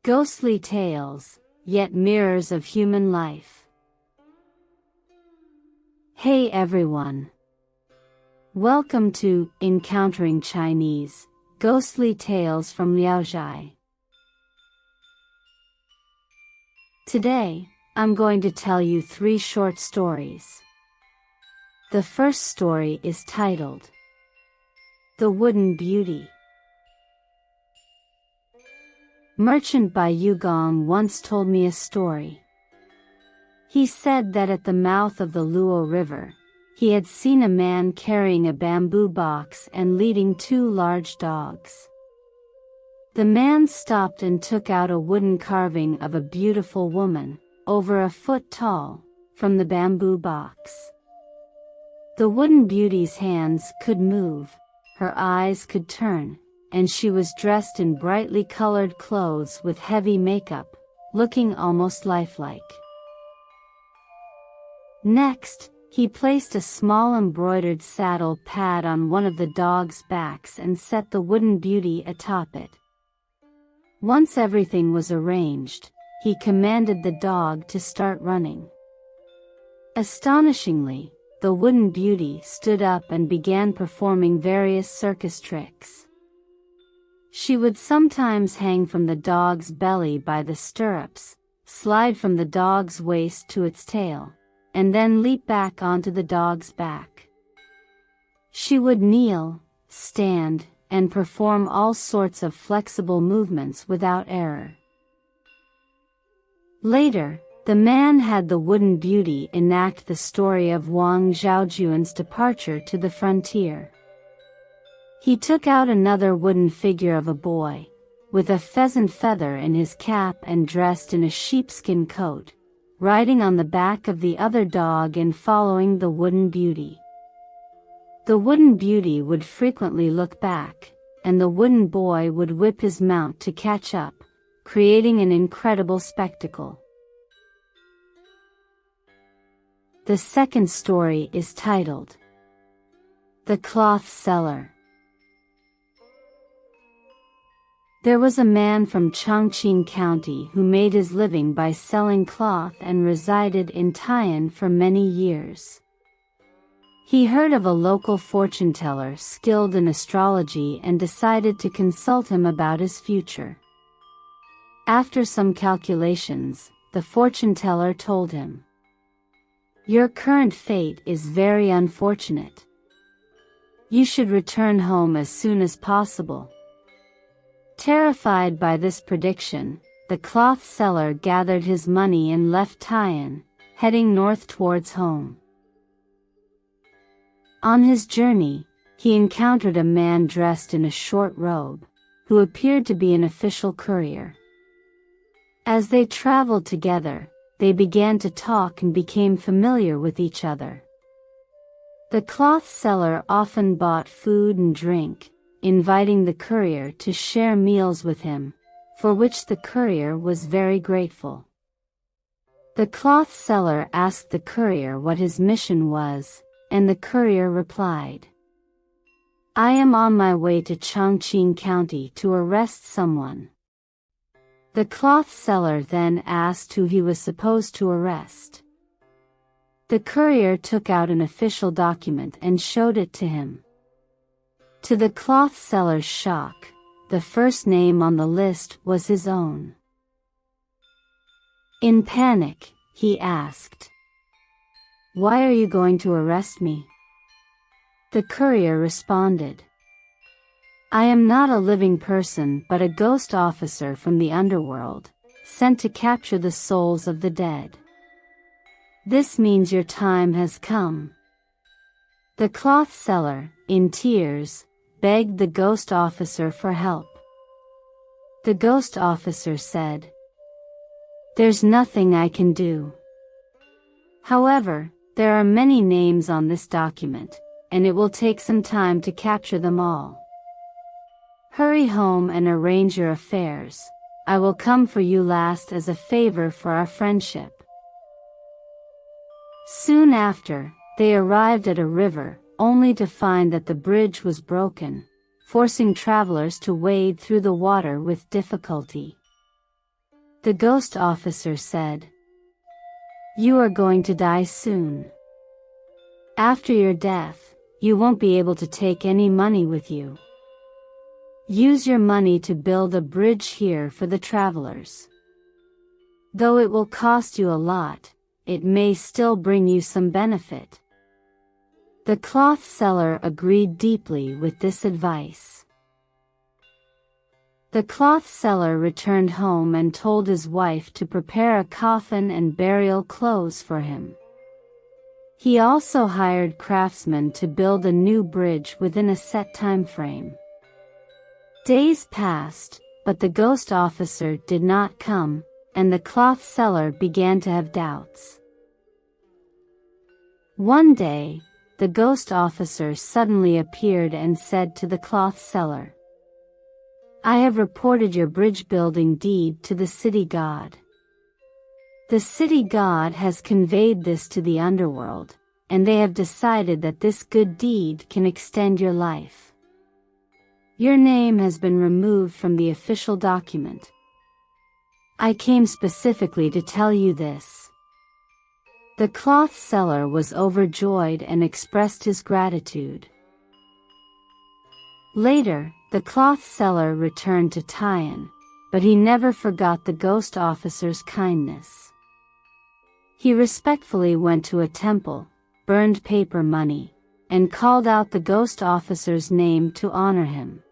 Ghostly tales, yet mirrors of human life. Hey everyone! Welcome to Encountering Chinese, Ghostly Tales from Zhai. Today, I'm going to tell you 3 short stories. The first story is titled The Wooden Beauty. Merchant Bai Yugong once told me a story. He said that at the mouth of the Luo River, he had seen a man carrying a bamboo box and leading 2 large dogs. The man stopped and took out a wooden carving of a beautiful woman, over a foot tall, from the bamboo box. The wooden beauty's hands could move, her eyes could turn, and she was dressed in brightly colored clothes with heavy makeup, looking almost lifelike. Next, he placed a small embroidered saddle pad on one of the dogs' backs and set the wooden beauty atop it. Once everything was arranged, he commanded the dog to start running. Astonishingly, the wooden beauty stood up and began performing various circus tricks. She would sometimes hang from the dog's belly by the stirrups, slide from the dog's waist to its tail, and then leap back onto the dog's back. She would kneel, stand, and perform all sorts of flexible movements without error. Later, the man had the wooden beauty enact the story of Wang Zhaojuan's departure to the frontier. He took out another wooden figure of a boy, with a pheasant feather in his cap and dressed in a sheepskin coat, riding on the back of the other dog and following the wooden beauty. The wooden beauty would frequently look back, and the wooden boy would whip his mount to catch up, creating an incredible spectacle. The second story is titled The Cloth Seller. There was a man from Chongqing County who made his living by selling cloth and resided in Tai'an for many years. He heard of a local fortune teller skilled in astrology and decided to consult him about his future. After some calculations, the fortune teller told him, "Your current fate is very unfortunate. You should return home as soon as possible." Terrified by this prediction, the cloth seller gathered his money and left Tai'an, heading north towards home. On his journey, he encountered a man dressed in a short robe, who appeared to be an official courier. As they traveled together, they began to talk and became familiar with each other. The cloth seller often bought food and drink, inviting the courier to share meals with him, for which the courier was very grateful. The cloth seller asked the courier what his mission was, and the courier replied, "I am on my way to Chongqing County to arrest someone." The cloth seller then asked who he was supposed to arrest. The courier took out an official document and showed it to him. To the cloth seller's shock, the first name on the list was his own. In panic, he asked, "Why are you going to arrest me?" The courier responded, "I am not a living person but a ghost officer from the underworld, sent to capture the souls of the dead. This means your time has come." The cloth seller, in tears, begged the ghost officer for help. The ghost officer said, "There's nothing I can do. However, there are many names on this document, and it will take some time to capture them all. Hurry home and arrange your affairs. I will come for you last as a favor for our friendship." Soon after, they arrived at a river, only to find that the bridge was broken, forcing travelers to wade through the water with difficulty. The ghost officer said, "You are going to die soon. After your death, you won't be able to take any money with you. Use your money to build a bridge here for the travelers. Though it will cost you a lot, it may still bring you some benefit." The cloth seller agreed deeply with this advice. The cloth seller returned home and told his wife to prepare a coffin and burial clothes for him. He also hired craftsmen to build a new bridge within a set time frame. Days passed, but the ghost officer did not come, and the cloth seller began to have doubts. One day, the ghost officer suddenly appeared and said to the cloth seller, "I have reported your bridge building deed to the city god. The city god has conveyed this to the underworld, and they have decided that this good deed can extend your life. Your name has been removed from the official document. I came specifically to tell you this." The cloth seller was overjoyed and expressed his gratitude. Later, the cloth seller returned to Tian, but he never forgot the ghost officer's kindness. He respectfully went to a temple, burned paper money, and called out the ghost officer's name to honor him.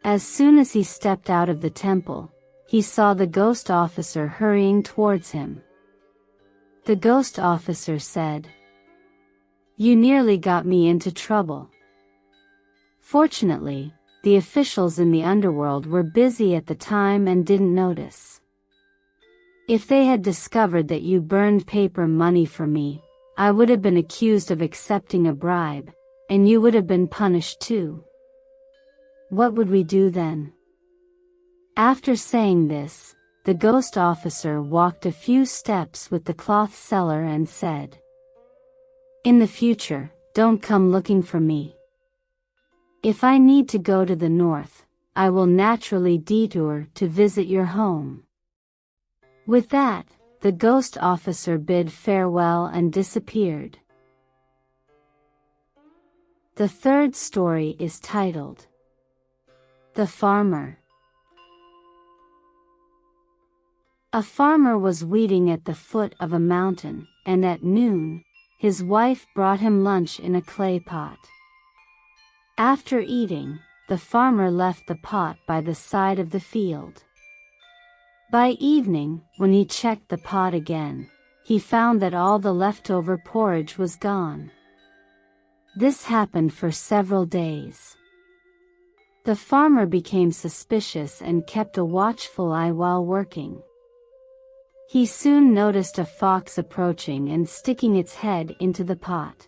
As soon as he stepped out of the temple, he saw the ghost officer hurrying towards him. The ghost officer said, "You nearly got me into trouble." Fortunately, the officials in the underworld were busy at the time and didn't notice. "If they had discovered that you burned paper money for me, I would have been accused of accepting a bribe, and you would have been punished too. What would we do then?" After saying this, the ghost officer walked a few steps with the cloth seller and said, "In the future, don't come looking for me. If I need to go to the north, I will naturally detour to visit your home." With that, the ghost officer bid farewell and disappeared. The third story is titled, The Farmer. A farmer was weeding at the foot of a mountain, and at noon, his wife brought him lunch in a clay pot. After eating, the farmer left the pot by the side of the field. By evening, when he checked the pot again, he found that all the leftover porridge was gone. This happened for several days. The farmer became suspicious and kept a watchful eye while working. He soon noticed a fox approaching and sticking its head into the pot.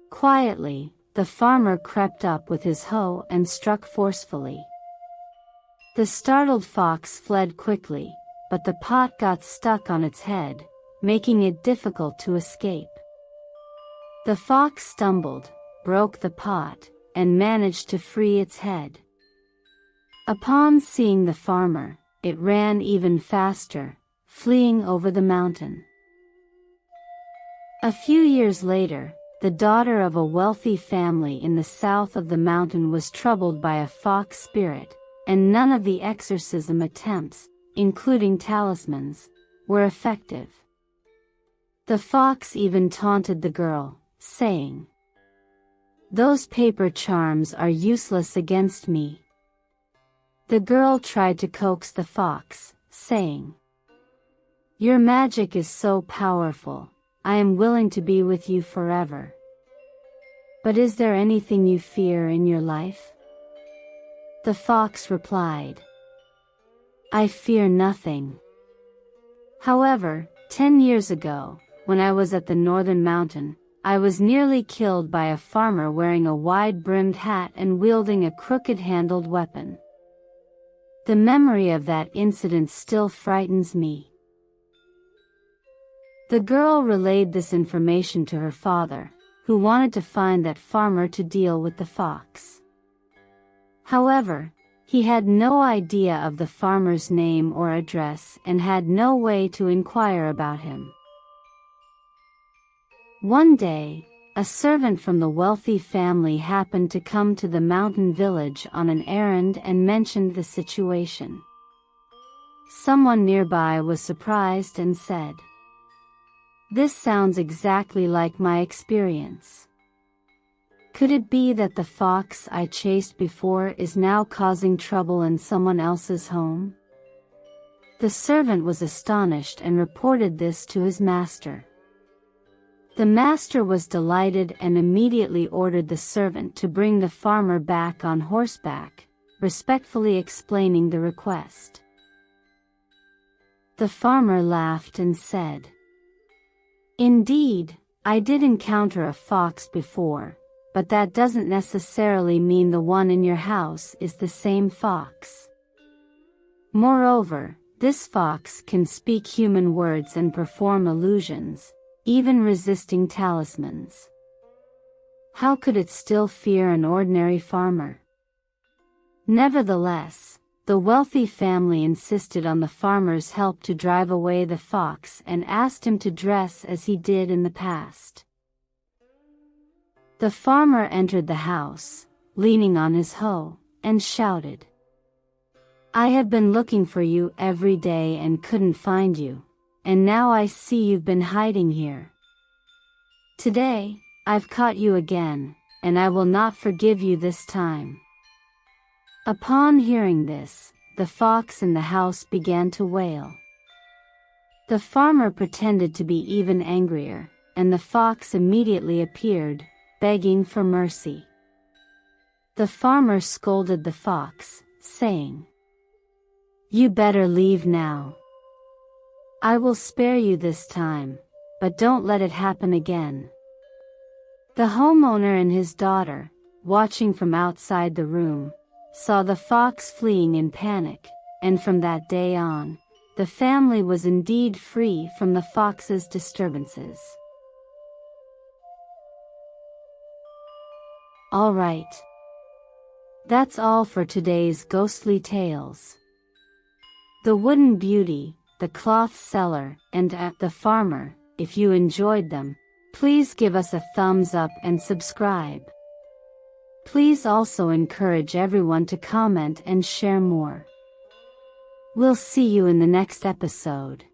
Quietly, the farmer crept up with his hoe and struck forcefully. The startled fox fled quickly, but the pot got stuck on its head, making it difficult to escape. The fox stumbled, broke the pot, and managed to free its head. Upon seeing the farmer, it ran even faster, fleeing over the mountain. A few years later, the daughter of a wealthy family in the south of the mountain was troubled by a fox spirit, and none of the exorcism attempts, including talismans, were effective. The fox even taunted the girl, saying, "Those paper charms are useless against me." The girl tried to coax the fox, saying, "Your magic is so powerful, I am willing to be with you forever. But is there anything you fear in your life?" The fox replied, "I fear nothing. However, 10 years ago, when I was at the northern mountain, I was nearly killed by a farmer wearing a wide-brimmed hat and wielding a crooked-handled weapon. The memory of that incident still frightens me." The girl relayed this information to her father, who wanted to find that farmer to deal with the fox. However, He had no idea of the farmer's name or address and had no way to inquire about him. One day, a servant from the wealthy family happened to come to the mountain village on an errand and mentioned the situation. Someone nearby was surprised and said, "This sounds exactly like my experience. Could it be that the fox I chased before is now causing trouble in someone else's home?" The servant was astonished and reported this to his master. The master was delighted and immediately ordered the servant to bring the farmer back on horseback, respectfully explaining the request. The farmer laughed and said, "Indeed, I did encounter a fox before, but that doesn't necessarily mean the one in your house is the same fox. Moreover, this fox can speak human words and perform illusions, even resisting talismans. How could it still fear an ordinary farmer?" Nevertheless, the wealthy family insisted on the farmer's help to drive away the fox and asked him to dress as he did in the past. The farmer entered the house, leaning on his hoe, and shouted, "I have been looking for you every day and couldn't find you, and now I see you've been hiding here. Today, I've caught you again, and I will not forgive you this time." Upon hearing this, the fox in the house began to wail. The farmer pretended to be even angrier, and the fox immediately appeared, begging for mercy. The farmer scolded the fox, saying, "You better leave now. I will spare you this time, but don't let it happen again." The homeowner and his daughter, watching from outside the room, saw the fox fleeing in panic, and from that day on, the family was indeed free from the fox's disturbances. Alright. That's all for today's ghostly tales. The Wooden Beauty, the Cloth Seller, and the Farmer. If you enjoyed them, please give us a thumbs up and subscribe. Please also encourage everyone to comment and share more. We'll see you in the next episode.